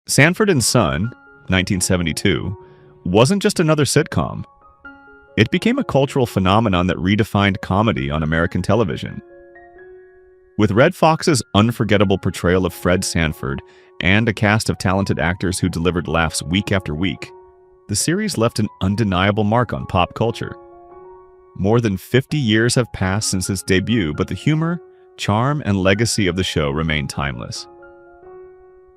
Sanford and Son, 1972, wasn't just another sitcom. It became a cultural phenomenon that redefined comedy on American television. With Red Fox's unforgettable portrayal of Fred Sanford and a cast of talented actors who delivered laughs week after week, the series left an undeniable mark on pop culture. More than 50 years have passed since its debut, but the humor, charm, and legacy of the show remain timeless.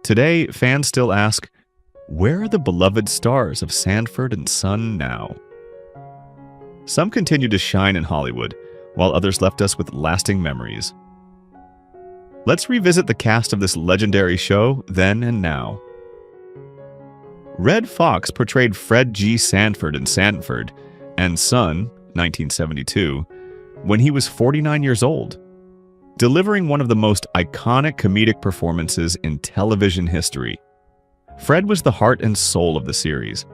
Today, fans still ask, where are the beloved stars of Sanford and Son now? Some continue to shine in Hollywood, while others left us with lasting memories. Let's revisit the cast of this legendary show then and now. Red Fox portrayed Fred G. Sanford in Sanford and Son, 1972, when he was 49 years old, delivering one of the most iconic comedic performances in television history. Fred was the heart and soul of the series.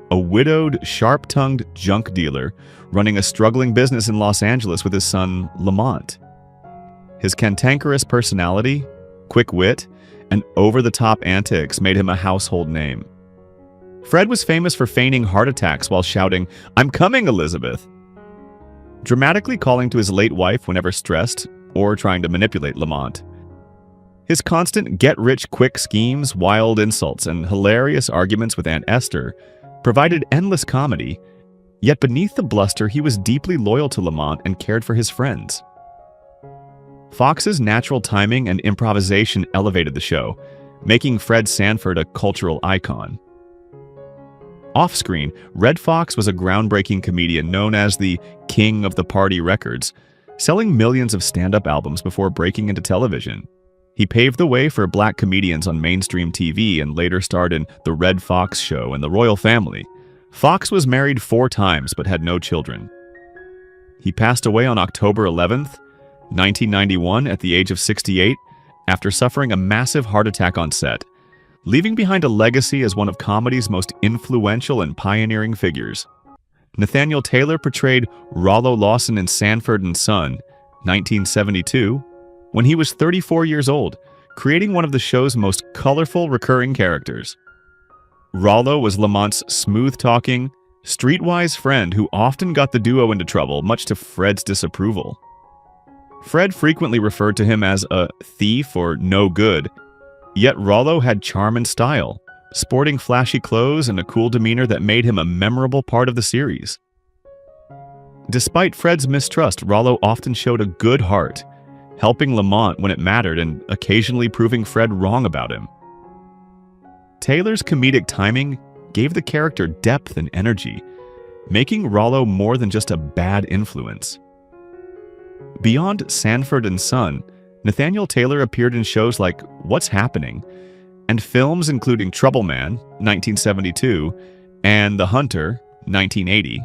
A widowed, sharp-tongued junk dealer running a struggling business in Los Angeles with his son, Lamont. His cantankerous personality, quick wit, and over-the-top antics made him a household name. Fred was famous for feigning heart attacks while shouting, "I'm coming, Elizabeth!" dramatically calling to his late wife whenever stressed or trying to manipulate Lamont. His constant get-rich-quick schemes, wild insults, and hilarious arguments with Aunt Esther provided endless comedy, yet beneath the bluster he was deeply loyal to Lamont and cared for his friends. Fox's natural timing and improvisation elevated the show, making Fred Sanford a cultural icon. Off-screen, Red Fox was a groundbreaking comedian known as the King of the Party Records, selling millions of stand-up albums before breaking into television. He paved the way for black comedians on mainstream TV and later starred in The Red Fox Show and The Royal Family. Fox was married 4 times but had no children. He passed away on October 11th, 1991 at the age of 68 after suffering a massive heart attack on set, leaving behind a legacy as one of comedy's most influential and pioneering figures. Nathaniel Taylor portrayed Rollo Lawson in Sanford and Son, 1972, when he was 34 years old, creating one of the show's most colorful recurring characters. Rollo was Lamont's smooth-talking, streetwise friend who often got the duo into trouble, much to Fred's disapproval. Fred frequently referred to him as a thief or no good, yet Rollo had charm and style, sporting flashy clothes and a cool demeanor that made him a memorable part of the series. Despite Fred's mistrust, Rollo often showed a good heart, helping Lamont when it mattered and occasionally proving Fred wrong about him. Taylor's comedic timing gave the character depth and energy, making Rollo more than just a bad influence. Beyond Sanford and Son, Nathaniel Taylor appeared in shows like What's Happening and films including Trouble Man, 1972, and The Hunter, 1980.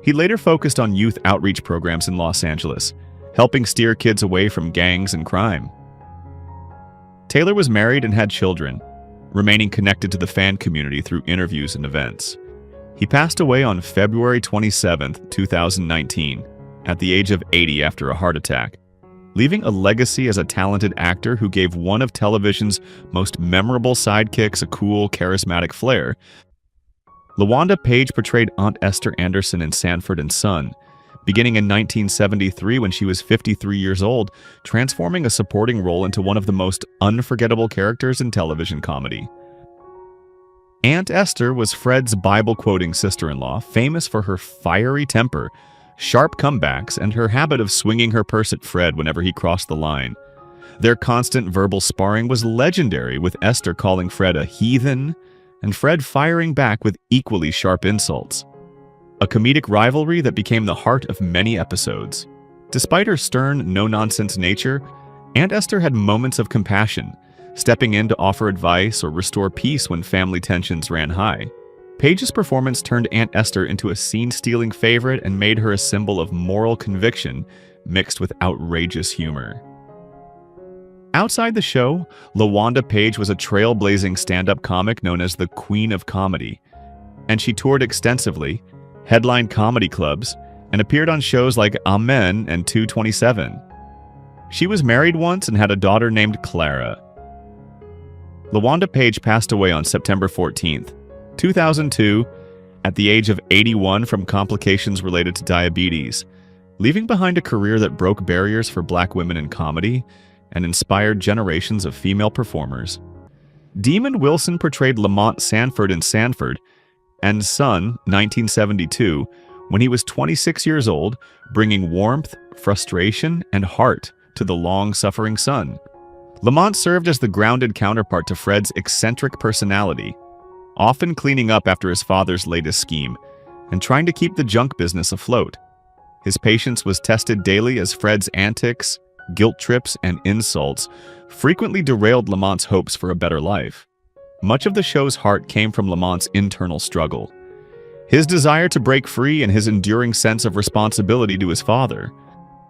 He later focused on youth outreach programs in Los Angeles, helping steer kids away from gangs and crime. Taylor was married and had children, remaining connected to the fan community through interviews and events. He passed away on February 27, 2019, at the age of 80 after a heart attack, leaving a legacy as a talented actor who gave one of television's most memorable sidekicks a cool, charismatic flair. LaWanda Page portrayed Aunt Esther Anderson in Sanford and Son, beginning in 1973 when she was 53 years old, transforming a supporting role into one of the most unforgettable characters in television comedy. Aunt Esther was Fred's Bible-quoting sister-in-law, famous for her fiery temper, sharp comebacks, and her habit of swinging her purse at Fred whenever he crossed the line. Their constant verbal sparring was legendary, with Esther calling Fred a heathen, and Fred firing back with equally sharp insults. A comedic rivalry that became the heart of many episodes. Despite her stern, no-nonsense nature, Aunt Esther had moments of compassion, stepping in to offer advice or restore peace when family tensions ran high. Page's performance turned Aunt Esther into a scene-stealing favorite and made her a symbol of moral conviction mixed with outrageous humor. Outside the show, LaWanda Page was a trailblazing stand-up comic known as the Queen of Comedy, and she toured extensively, headlined comedy clubs, and appeared on shows like Amen and 227. She was married once and had a daughter named Clara. LaWanda Page passed away on September 14, 2002, at the age of 81 from complications related to diabetes, leaving behind a career that broke barriers for Black women in comedy and inspired generations of female performers. Demond Wilson portrayed Lamont Sanford in Sanford and Son, 1972, when he was 26 years old, bringing warmth, frustration, and heart to the long-suffering son. Lamont served as the grounded counterpart to Fred's eccentric personality, often cleaning up after his father's latest scheme and trying to keep the junk business afloat. His patience was tested daily as Fred's antics, guilt trips, and insults frequently derailed Lamont's hopes for a better life. Much of the show's heart came from Lamont's internal struggle, his desire to break free and his enduring sense of responsibility to his father.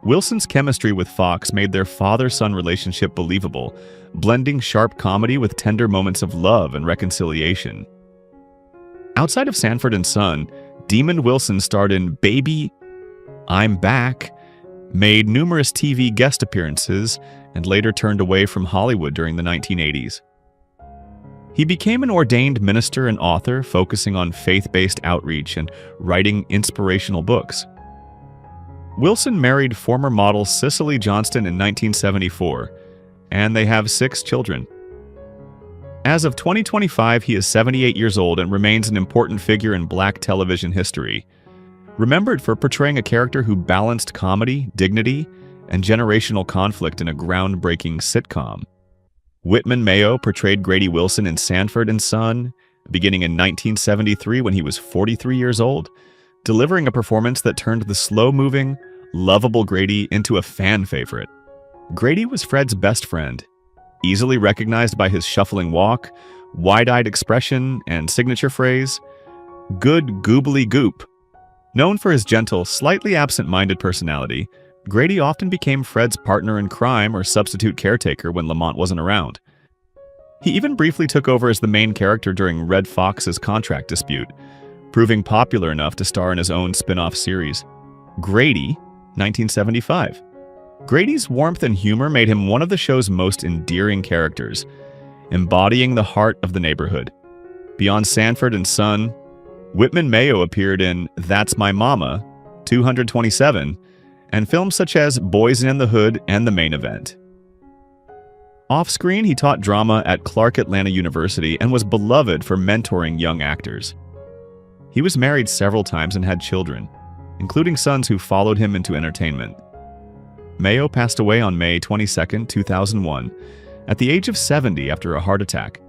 Wilson's chemistry with Fox made their father-son relationship believable, blending sharp comedy with tender moments of love and reconciliation. Outside of Sanford and Son, Demond Wilson starred in Baby, I'm Back, made numerous TV guest appearances, and later turned away from Hollywood during the 1980s. He became an ordained minister and author, focusing on faith-based outreach and writing inspirational books. Wilson married former model Cicely Johnston in 1974, and they have 6 children. As of 2025, he is 78 years old and remains an important figure in Black television history, remembered for portraying a character who balanced comedy, dignity, and generational conflict in a groundbreaking sitcom. Whitman Mayo portrayed Grady Wilson in Sanford and Son, beginning in 1973 when he was 43 years old, delivering a performance that turned the slow-moving, lovable Grady into a fan favorite. Grady was Fred's best friend, easily recognized by his shuffling walk, wide-eyed expression, and signature phrase, "Good goobly goop." Known for his gentle, slightly absent-minded personality, Grady often became Fred's partner in crime or substitute caretaker when Lamont wasn't around. He even briefly took over as the main character during Red Fox's contract dispute, proving popular enough to star in his own spin-off series, Grady, 1975. Grady's warmth and humor made him one of the show's most endearing characters, embodying the heart of the neighborhood. Beyond Sanford and Son, Whitman Mayo appeared in That's My Mama, 227, and films such as Boys in the Hood and The Main Event. Off-screen, he taught drama at Clark Atlanta University and was beloved for mentoring young actors. He was married several times and had children, including sons who followed him into entertainment. Mayo passed away on May 22, 2001, at the age of 70 after a heart attack,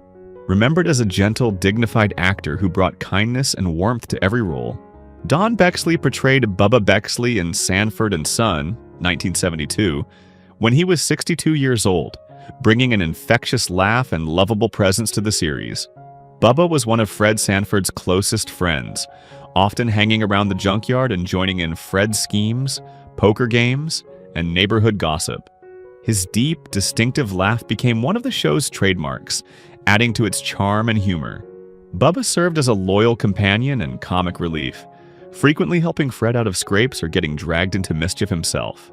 remembered as a gentle, dignified actor who brought kindness and warmth to every role. Don Bexley portrayed Bubba Bexley in Sanford and Son, 1972, when he was 62 years old, bringing an infectious laugh and lovable presence to the series. Bubba was one of Fred Sanford's closest friends, often hanging around the junkyard and joining in Fred's schemes, poker games, and neighborhood gossip. His deep, distinctive laugh became one of the show's trademarks, adding to its charm and humor. Bubba served as a loyal companion and comic relief, frequently helping Fred out of scrapes or getting dragged into mischief himself.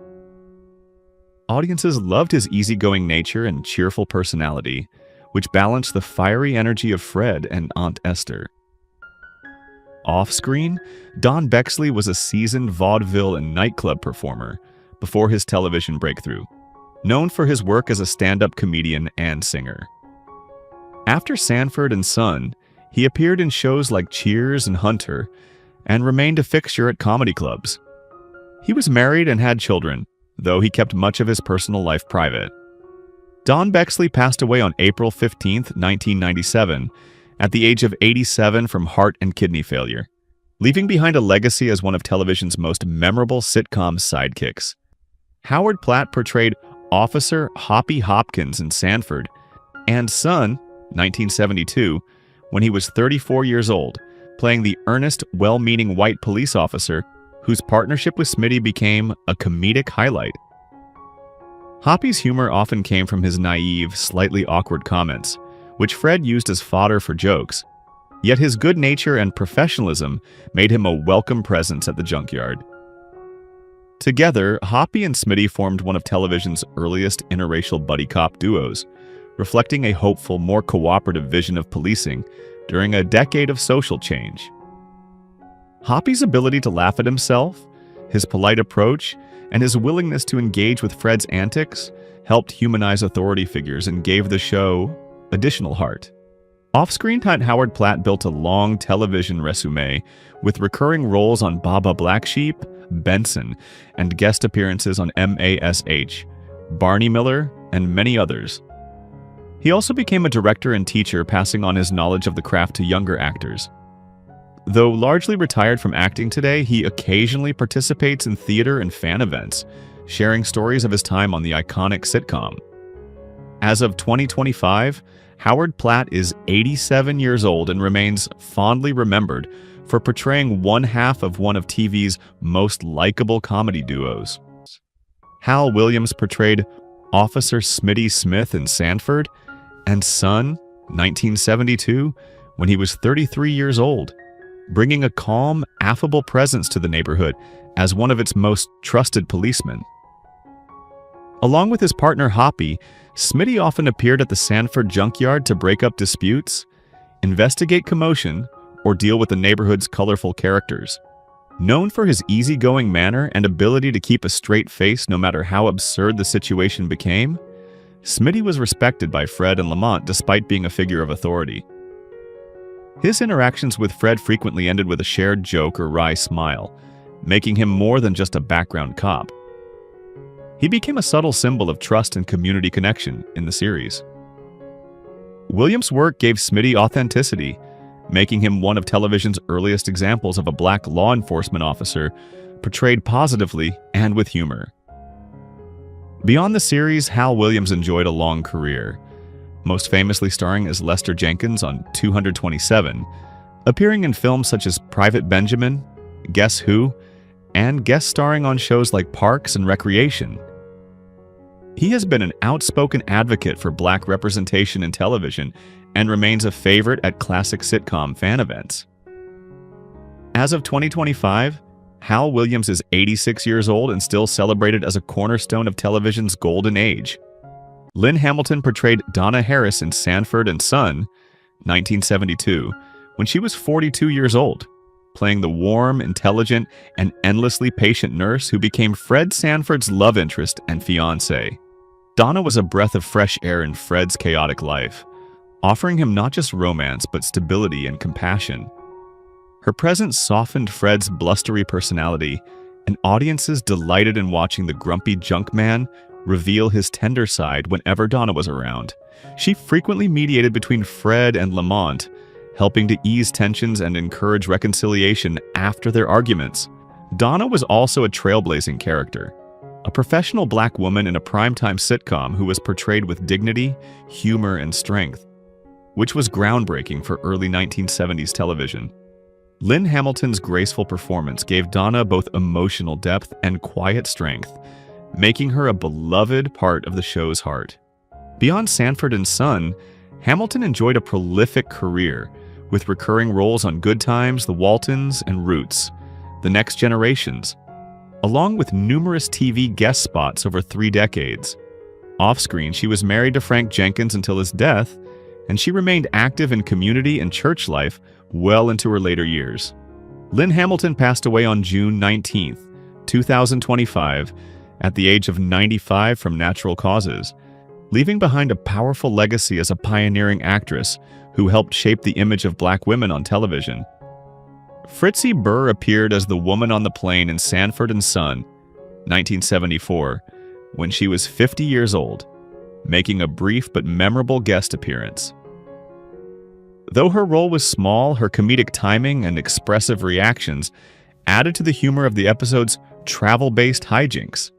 Audiences loved his easygoing nature and cheerful personality, which balanced the fiery energy of Fred and Aunt Esther. Off-screen, Don Bexley was a seasoned vaudeville and nightclub performer before his television breakthrough, known for his work as a stand-up comedian and singer. After Sanford and Son, he appeared in shows like Cheers and Hunter, and remained a fixture at comedy clubs. He was married and had children, though he kept much of his personal life private. Don Bexley passed away on April 15, 1997, at the age of 87 from heart and kidney failure, leaving behind a legacy as one of television's most memorable sitcom sidekicks. Howard Platt portrayed Officer Hoppy Hopkins in Sanford and Son, 1972, when he was 34 years old, playing the earnest, well-meaning white police officer whose partnership with Smitty became a comedic highlight. Hoppy's humor often came from his naive, slightly awkward comments, which Fred used as fodder for jokes. Yet his good nature and professionalism made him a welcome presence at the junkyard. Together, Hoppy and Smitty formed one of television's earliest interracial buddy cop duos, reflecting a hopeful, more cooperative vision of policing during a decade of social change. Hoppy's ability to laugh at himself, his polite approach, and his willingness to engage with Fred's antics helped humanize authority figures and gave the show additional heart. Off-screen, Howard Platt built a long television resume with recurring roles on Baba Black Sheep, Benson, and guest appearances on MASH, Barney Miller, and many others. He also became a director and teacher, passing on his knowledge of the craft to younger actors. Though largely retired from acting today, he occasionally participates in theater and fan events, sharing stories of his time on the iconic sitcom. As of 2025, Howard Platt is 87 years old and remains fondly remembered for portraying one half of one of TV's most likable comedy duos. Hal Williams portrayed Officer Smitty Smith in Sanford and Son, 1972, when he was 33 years old, bringing a calm, affable presence to the neighborhood as one of its most trusted policemen. Along with his partner Hoppy, Smitty often appeared at the Sanford junkyard to break up disputes, investigate commotion, or deal with the neighborhood's colorful characters. Known for his easygoing manner and ability to keep a straight face no matter how absurd the situation became, Smitty was respected by Fred and Lamont despite being a figure of authority. His interactions with Fred frequently ended with a shared joke or wry smile, making him more than just a background cop. He became a subtle symbol of trust and community connection in the series. Williams' work gave Smitty authenticity, making him one of television's earliest examples of a black law enforcement officer portrayed positively and with humor. Beyond the series, Hal Williams enjoyed a long career, most famously starring as Lester Jenkins on 227, appearing in films such as Private Benjamin, Guess Who, and guest starring on shows like Parks and Recreation. He has been an outspoken advocate for black representation in television and remains a favorite at classic sitcom fan events. As of 2025, Hal Williams is 86 years old and still celebrated as a cornerstone of television's golden age. Lynn Hamilton portrayed Donna Harris in Sanford and Son, 1972, when she was 42 years old, playing the warm, intelligent, and endlessly patient nurse who became Fred Sanford's love interest and fiancé. Donna was a breath of fresh air in Fred's chaotic life, offering him not just romance but stability and compassion. Her presence softened Fred's blustery personality, and audiences delighted in watching the grumpy junk man reveal his tender side whenever Donna was around. She frequently mediated between Fred and Lamont, helping to ease tensions and encourage reconciliation after their arguments. Donna was also a trailblazing character, a professional black woman in a primetime sitcom who was portrayed with dignity, humor, and strength, which was groundbreaking for early 1970s television. Lynn Hamilton's graceful performance gave Donna both emotional depth and quiet strength, making her a beloved part of the show's heart. Beyond Sanford and Son, Hamilton enjoyed a prolific career, with recurring roles on Good Times, The Waltons, and Roots, The Next Generations, along with numerous TV guest spots over 3 decades. Off-screen, she was married to Frank Jenkins until his death, and she remained active in community and church life well into her later years. Lynn Hamilton passed away on June 19, 2025, at the age of 95 from natural causes, leaving behind a powerful legacy as a pioneering actress who helped shape the image of black women on television. Fritzi Burr appeared as the woman on the plane in Sanford and Son, 1974, when she was 50 years old, making a brief but memorable guest appearance. Though her role was small, her comedic timing and expressive reactions added to the humor of the episode's travel-based hijinks.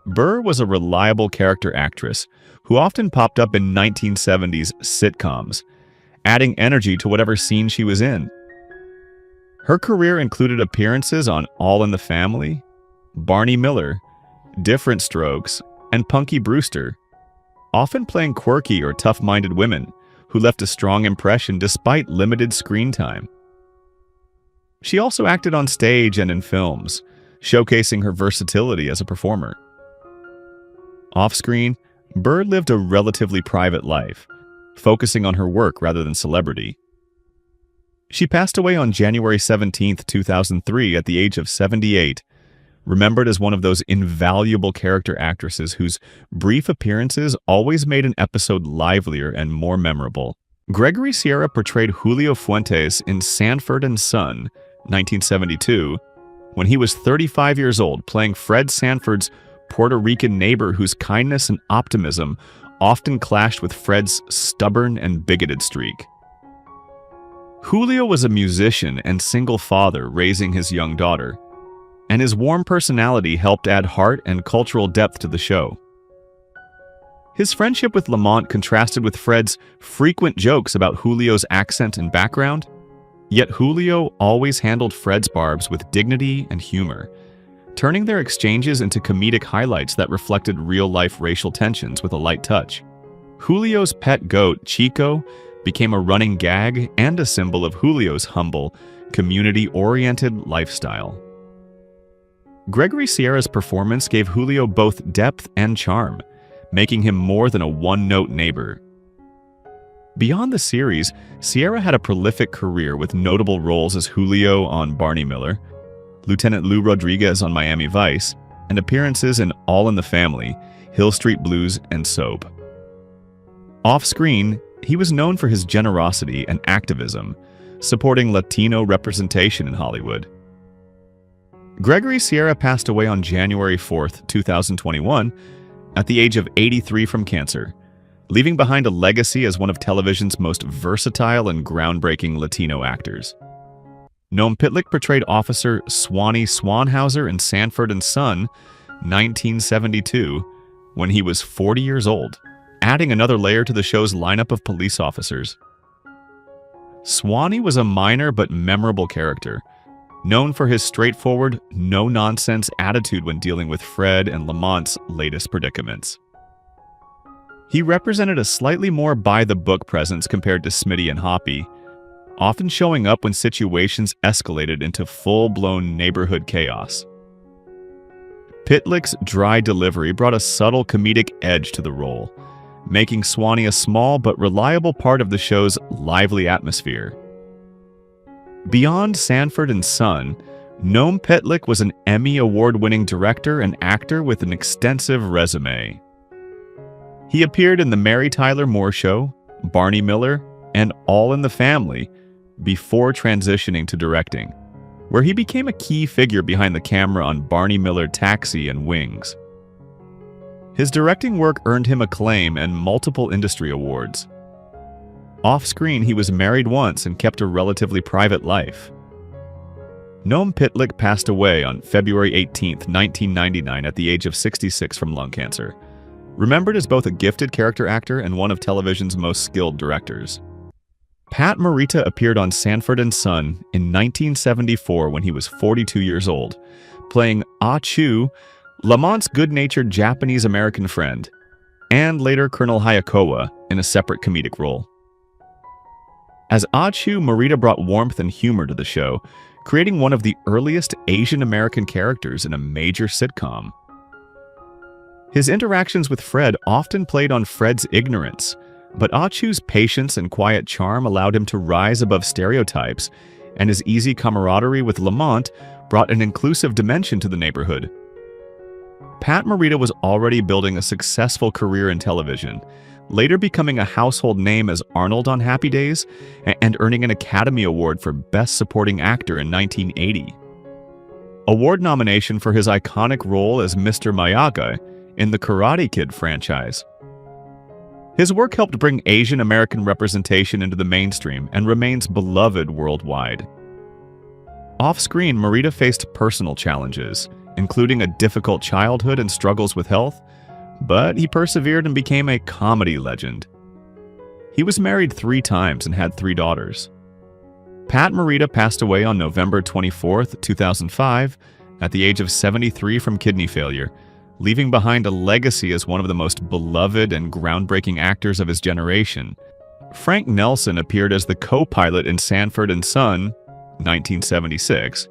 Burr was a reliable character actress who often popped up in 1970s sitcoms, adding energy to whatever scene she was in. Her career included appearances on All in the Family, Barney Miller, Different Strokes, and Punky Brewster, often playing quirky or tough-minded women who left a strong impression despite limited screen time. She also acted on stage and in films, showcasing her versatility as a performer. Off-screen, Burr lived a relatively private life, focusing on her work rather than celebrity. She passed away on January 17, 2003, at the age of 78, remembered as one of those invaluable character actresses whose brief appearances always made an episode livelier and more memorable. Gregory Sierra portrayed Julio Fuentes in Sanford and Son, 1972, when he was 35 years old, playing Fred Sanford's Puerto Rican neighbor whose kindness and optimism often clashed with Fred's stubborn and bigoted streak. Julio was a musician and single father raising his young daughter, and his warm personality helped add heart and cultural depth to the show. His friendship with Lamont contrasted with Fred's frequent jokes about Julio's accent and background, yet Julio always handled Fred's barbs with dignity and humor, turning their exchanges into comedic highlights that reflected real-life racial tensions with a light touch. Julio's pet goat, Chico, became a running gag and a symbol of Julio's humble, community-oriented lifestyle. Gregory Sierra's performance gave Julio both depth and charm, making him more than a one-note neighbor. Beyond the series, Sierra had a prolific career with notable roles as Julio on Barney Miller, Lieutenant Lou Rodriguez on Miami Vice, and appearances in All in the Family, Hill Street Blues, and Soap. Off-screen, he was known for his generosity and activism, supporting Latino representation in Hollywood. Gregory Sierra passed away on January 4, 2021, at the age of 83 from cancer, leaving behind a legacy as one of television's most versatile and groundbreaking Latino actors. Noam Pitlick portrayed Officer Swanee Swanhauser in Sanford and Son, 1972, when he was 40 years old, adding another layer to the show's lineup of police officers. Swanee was a minor but memorable character, known for his straightforward, no-nonsense attitude when dealing with Fred and Lamont's latest predicaments. He represented a slightly more by-the-book presence compared to Smitty and Hoppy, often showing up when situations escalated into full-blown neighborhood chaos. Pitlick's dry delivery brought a subtle comedic edge to the role, making Swanee a small but reliable part of the show's lively atmosphere. Beyond Sanford and Son, Noam Pitlick was an Emmy Award-winning director and actor with an extensive resume. He appeared in The Mary Tyler Moore Show, Barney Miller, and All in the Family before transitioning to directing, where he became a key figure behind the camera on Barney Miller Taxi and Wings. His directing work earned him acclaim and multiple industry awards. Off-screen, he was married once and kept a relatively private life. Noam Pitlick passed away on February 18, 1999 at the age of 66 from lung cancer, remembered as both a gifted character actor and one of television's most skilled directors. Pat Morita appeared on Sanford and Son in 1974 when he was 42 years old, playing Ah Chu, Lamont's good-natured Japanese-American friend, and later Colonel Hayakawa in a separate comedic role. As Ah Chu, Morita brought warmth and humor to the show, creating one of the earliest Asian-American characters in a major sitcom. His interactions with Fred often played on Fred's ignorance, but Ah Chu's patience and quiet charm allowed him to rise above stereotypes, and his easy camaraderie with Lamont brought an inclusive dimension to the neighborhood. Pat Morita was already building a successful career in television, later becoming a household name as Arnold on Happy Days and earning an Academy Award for Best Supporting Actor in 1980. Award nomination for his iconic role as Mr. Miyagi in the Karate Kid franchise. His work helped bring Asian American representation into the mainstream and remains beloved worldwide. Off-screen, Morita faced personal challenges, including a difficult childhood and struggles with health, but he persevered and became a comedy legend. He was married 3 times and had 3 daughters. Pat Morita passed away on November 24, 2005, at the age of 73 from kidney failure, leaving behind a legacy as one of the most beloved and groundbreaking actors of his generation. Frank Nelson appeared as the co-pilot in Sanford and Son, 1976,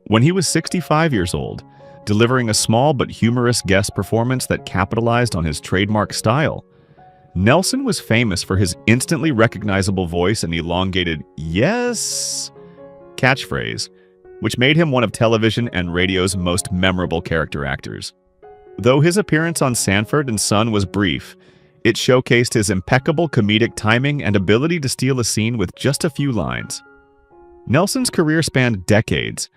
when he was 65 years old, delivering a small but humorous guest performance that capitalized on his trademark style. Nelson was famous for his instantly recognizable voice and elongated "yes" catchphrase, which made him one of television and radio's most memorable character actors. Though his appearance on Sanford and Son was brief, it showcased his impeccable comedic timing and ability to steal a scene with just a few lines. Nelson's career spanned decades,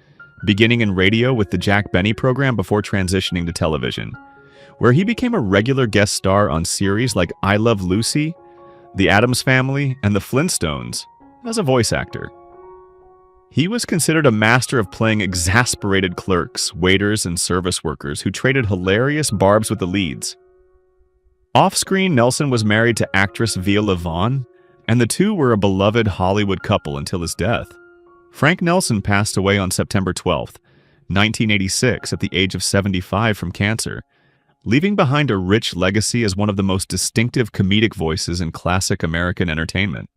beginning in radio with the Jack Benny program before transitioning to television, where he became a regular guest star on series like I Love Lucy, The Addams Family, and The Flintstones as a voice actor. He was considered a master of playing exasperated clerks, waiters, and service workers who traded hilarious barbs with the leads. Off-screen, Nelson was married to actress Viola Vaughn, and the two were a beloved Hollywood couple until his death. Frank Nelson passed away on September 12, 1986, at the age of 75 from cancer, leaving behind a rich legacy as one of the most distinctive comedic voices in classic American entertainment.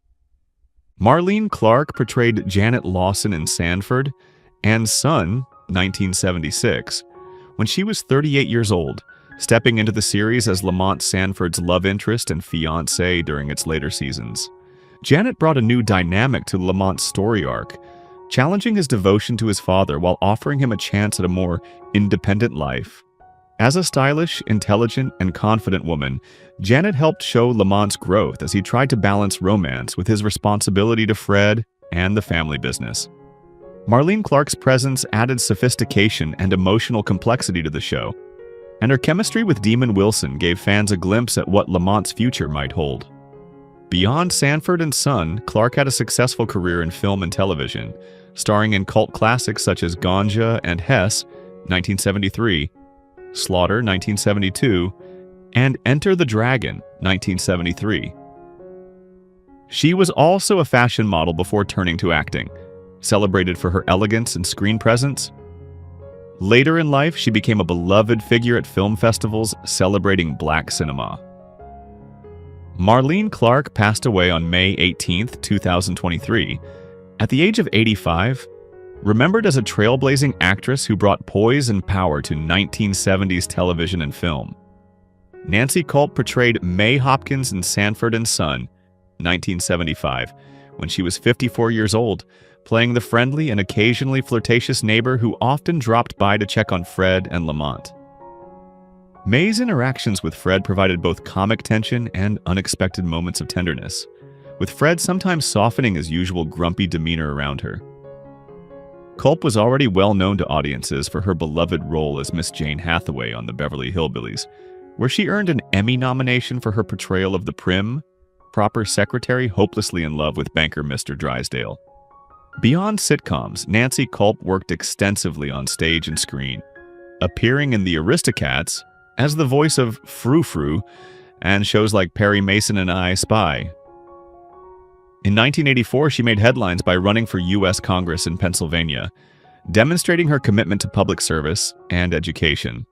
Marlene Clark portrayed Janet Lawson in Sanford and Son, 1976, when she was 38 years old, stepping into the series as Lamont Sanford's love interest and fiancée during its later seasons. Janet brought a new dynamic to Lamont's story arc, challenging his devotion to his father while offering him a chance at a more independent life. As a stylish, intelligent, and confident woman, Janet helped show Lamont's growth as he tried to balance romance with his responsibility to Fred and the family business. Marlene Clark's presence added sophistication and emotional complexity to the show, and her chemistry with Demon Wilson gave fans a glimpse at what Lamont's future might hold. Beyond Sanford and Son, Clark had a successful career in film and television, starring in cult classics such as Ganja and Hess, 1973, Slaughter, 1972, and Enter the Dragon, 1973. She was also a fashion model before turning to acting, celebrated for her elegance and screen presence. Later in life, she became a beloved figure at film festivals celebrating black cinema. Marlene Clark passed away on May 18, 2023, at the age of 85, remembered as a trailblazing actress who brought poise and power to 1970s television and film. Nancy Culp portrayed May Hopkins in Sanford and Son, 1975, when she was 54 years old, playing the friendly and occasionally flirtatious neighbor who often dropped by to check on Fred and Lamont. May's interactions with Fred provided both comic tension and unexpected moments of tenderness, with Fred sometimes softening his usual grumpy demeanor around her. Culp was already well known to audiences for her beloved role as Miss Jane Hathaway on the Beverly Hillbillies, where she earned an Emmy nomination for her portrayal of the prim, proper secretary hopelessly in love with banker Mr. Drysdale. Beyond sitcoms, Nancy Culp worked extensively on stage and screen, appearing in The Aristocats as the voice of Frou Frou and shows like Perry Mason and I Spy. In 1984, she made headlines by running for U.S. Congress in Pennsylvania, demonstrating her commitment to public service and education.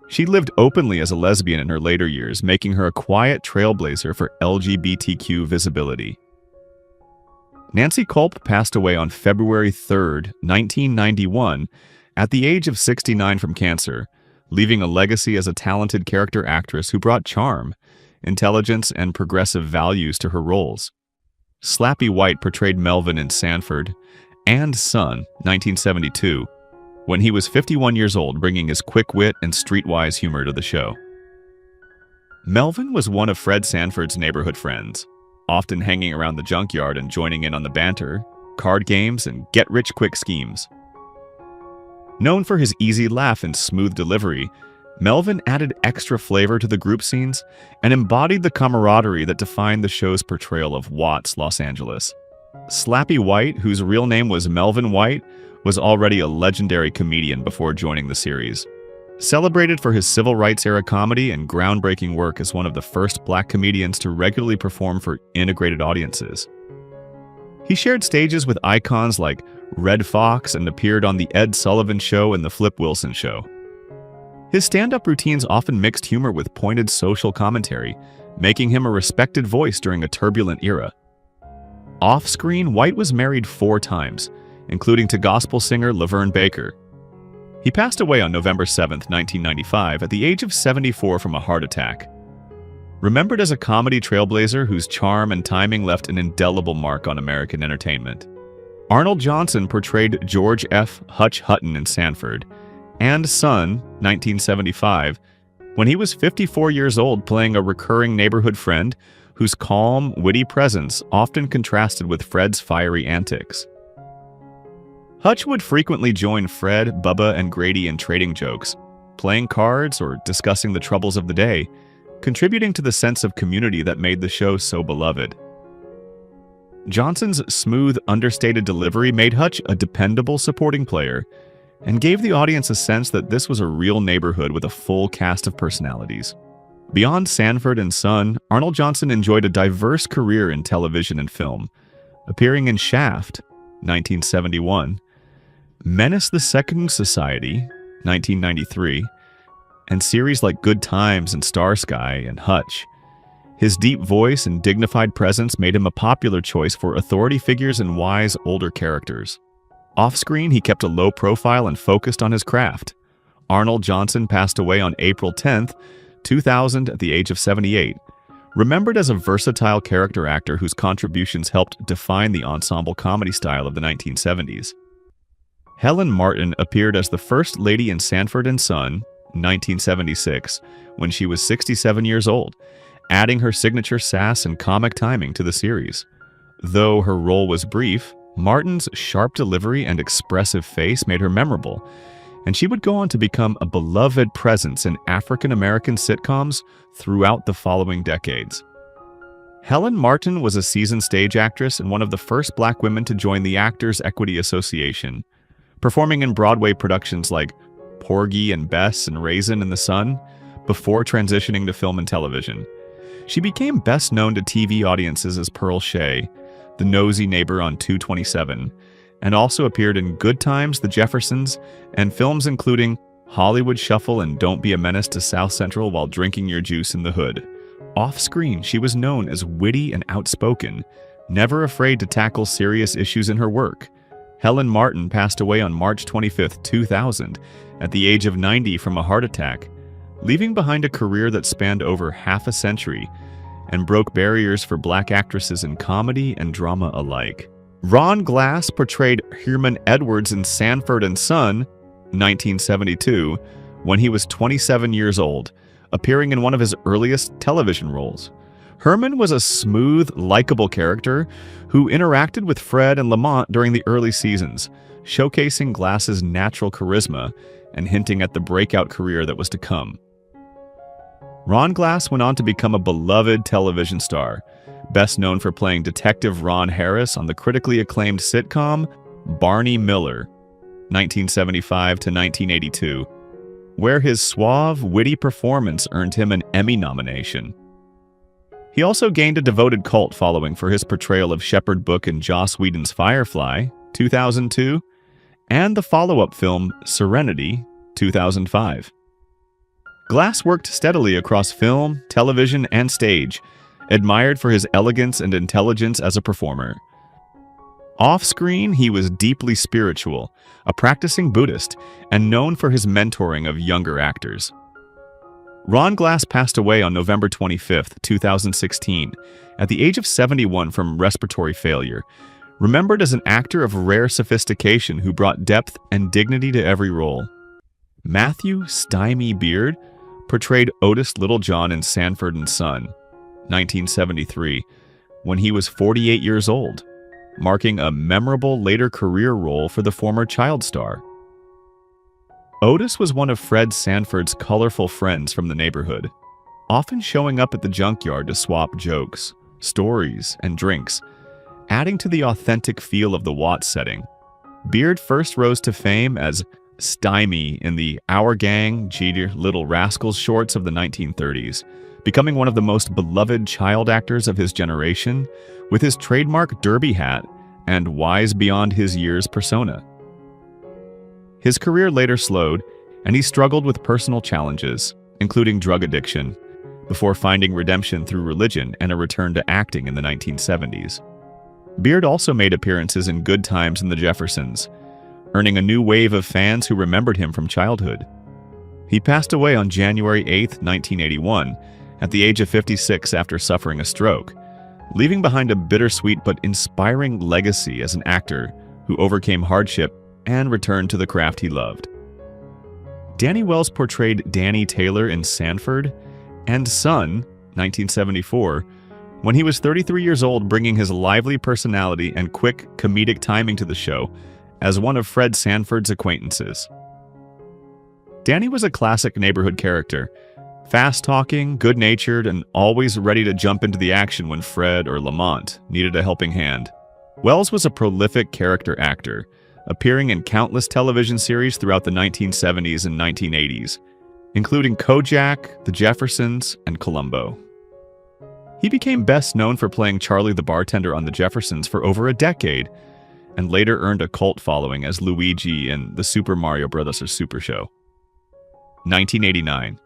She lived openly as a lesbian in her later years, making her a quiet trailblazer for LGBTQ visibility. Nancy Culp passed away on February 3, 1991, at the age of 69 from cancer, leaving a legacy as a talented character actress who brought charm, intelligence, and progressive values to her roles. Slappy White portrayed Melvin in Sanford and Son, 1972, when he was 51 years old, bringing his quick wit and streetwise humor to the show. Melvin was one of Fred Sanford's neighborhood friends, often hanging around the junkyard and joining in on the banter, card games, and get-rich-quick schemes. Known for his easy laugh and smooth delivery, Melvin added extra flavor to the group scenes and embodied the camaraderie that defined the show's portrayal of Watts, Los Angeles. Slappy White, whose real name was Melvin White, was already a legendary comedian before joining the series. Celebrated for his civil rights-era comedy and groundbreaking work as one of the first black comedians to regularly perform for integrated audiences. He shared stages with icons like Red Fox and appeared on The Ed Sullivan Show and The Flip Wilson Show. His stand-up routines often mixed humor with pointed social commentary, making him a respected voice during a turbulent era. Off-screen, White was married 4 times, including to gospel singer Laverne Baker. He passed away on November 7, 1995, at the age of 74 from a heart attack. Remembered as a comedy trailblazer whose charm and timing left an indelible mark on American entertainment. Arnold Johnson portrayed George F. Hutch Hutton in Sanford and Son, 1975, when he was 54 years old, playing a recurring neighborhood friend whose calm, witty presence often contrasted with Fred's fiery antics. Hutch would frequently join Fred, Bubba, and Grady in trading jokes, playing cards or discussing the troubles of the day, contributing to the sense of community that made the show so beloved. Johnson's smooth, understated delivery made Hutch a dependable supporting player and gave the audience a sense that this was a real neighborhood with a full cast of personalities. Beyond Sanford and Son, Arnold Johnson enjoyed a diverse career in television and film, appearing in Shaft, 1971, Menace the Second Society, 1993, and series like Good Times and Starsky and Hutch. His deep voice and dignified presence made him a popular choice for authority figures and wise, older characters. Off-screen, he kept a low profile and focused on his craft. Arnold Johnson passed away on April 10, 2000, at the age of 78, remembered as a versatile character actor whose contributions helped define the ensemble comedy style of the 1970s. Helen Martin appeared as the First Lady in Sanford and Son, 1976, when she was 67 years old, adding her signature sass and comic timing to the series. Though her role was brief, Martin's sharp delivery and expressive face made her memorable, and she would go on to become a beloved presence in African-American sitcoms throughout the following decades. Helen Martin was a seasoned stage actress and one of the first Black women to join the Actors Equity Association, performing in Broadway productions like Porgy and Bess and Raisin in the Sun, before transitioning to film and television. She became best known to TV audiences as Pearl Shea, the nosy neighbor on 227, and also appeared in Good Times, The Jeffersons, and films including Hollywood Shuffle and Don't Be a Menace to South Central While Drinking Your Juice in the Hood. Off-screen, she was known as witty and outspoken, never afraid to tackle serious issues in her work. Helen Martin passed away on March 25, 2000, at the age of 90 from a heart attack, leaving behind a career that spanned over half a century and broke barriers for Black actresses in comedy and drama alike. Ron Glass portrayed Herman Edwards in Sanford and Son, 1972, when he was 27 years old, appearing in one of his earliest television roles. Herman was a smooth, likable character who interacted with Fred and Lamont during the early seasons, showcasing Glass's natural charisma and hinting at the breakout career that was to come. Ron Glass went on to become a beloved television star, best known for playing Detective Ron Harris on the critically acclaimed sitcom Barney Miller, 1975 to 1982, where his suave, witty performance earned him an Emmy nomination. He also gained a devoted cult following for his portrayal of Shepard Book in Joss Whedon's Firefly, 2002, and the follow-up film Serenity, 2005. Glass worked steadily across film, television, and stage, admired for his elegance and intelligence as a performer. Off-screen, he was deeply spiritual, a practicing Buddhist, and known for his mentoring of younger actors. Ron Glass passed away on November 25, 2016, at the age of 71 from respiratory failure, remembered as an actor of rare sophistication who brought depth and dignity to every role. Matthew "Stymie" Beard portrayed Otis Littlejohn in Sanford and Son, 1973, when he was 48 years old, marking a memorable later career role for the former child star. Otis was one of Fred Sanford's colorful friends from the neighborhood, often showing up at the junkyard to swap jokes, stories, and drinks, adding to the authentic feel of the Watts setting. Beard first rose to fame as Stymie in the Our Gang, Jeter, Little Rascals shorts of the 1930s, becoming one of the most beloved child actors of his generation with his trademark derby hat and wise beyond his years persona. His career later slowed, and he struggled with personal challenges, including drug addiction, before finding redemption through religion and a return to acting in the 1970s. Beard also made appearances in Good Times and The Jeffersons, earning a new wave of fans who remembered him from childhood. He passed away on January 8, 1981, at the age of 56 after suffering a stroke, leaving behind a bittersweet but inspiring legacy as an actor who overcame hardship and returned to the craft he loved. Danny Wells portrayed Danny Taylor in Sanford and Son, 1974, when he was 33 years old, bringing his lively personality and quick comedic timing to the show as one of Fred Sanford's acquaintances. Danny was a classic neighborhood character, fast-talking, good-natured, and always ready to jump into the action when Fred or Lamont needed a helping hand. Wells was a prolific character actor, appearing in countless television series throughout the 1970s and 1980s, including Kojak, The Jeffersons, and Columbo. He became best known for playing Charlie the bartender on The Jeffersons for over a decade, and later earned a cult following as Luigi in the Super Mario Bros. Super Show. 1989,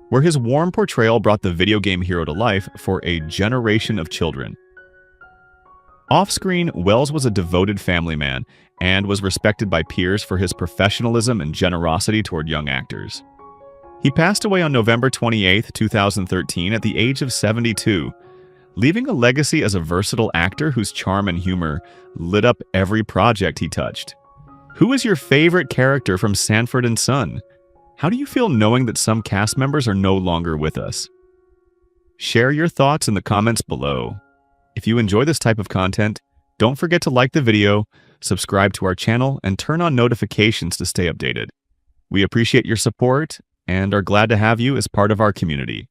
where his warm portrayal brought the video game hero to life for a generation of children. Off-screen, Wells was a devoted family man and was respected by peers for his professionalism and generosity toward young actors. He passed away on November 28, 2013, at the age of 72, leaving a legacy as a versatile actor whose charm and humor lit up every project he touched. Who is your favorite character from Sanford and Son? How do you feel knowing that some cast members are no longer with us? Share your thoughts in the comments below. If you enjoy this type of content, don't forget to like the video, subscribe to our channel, and turn on notifications to stay updated. We appreciate your support and are glad to have you as part of our community.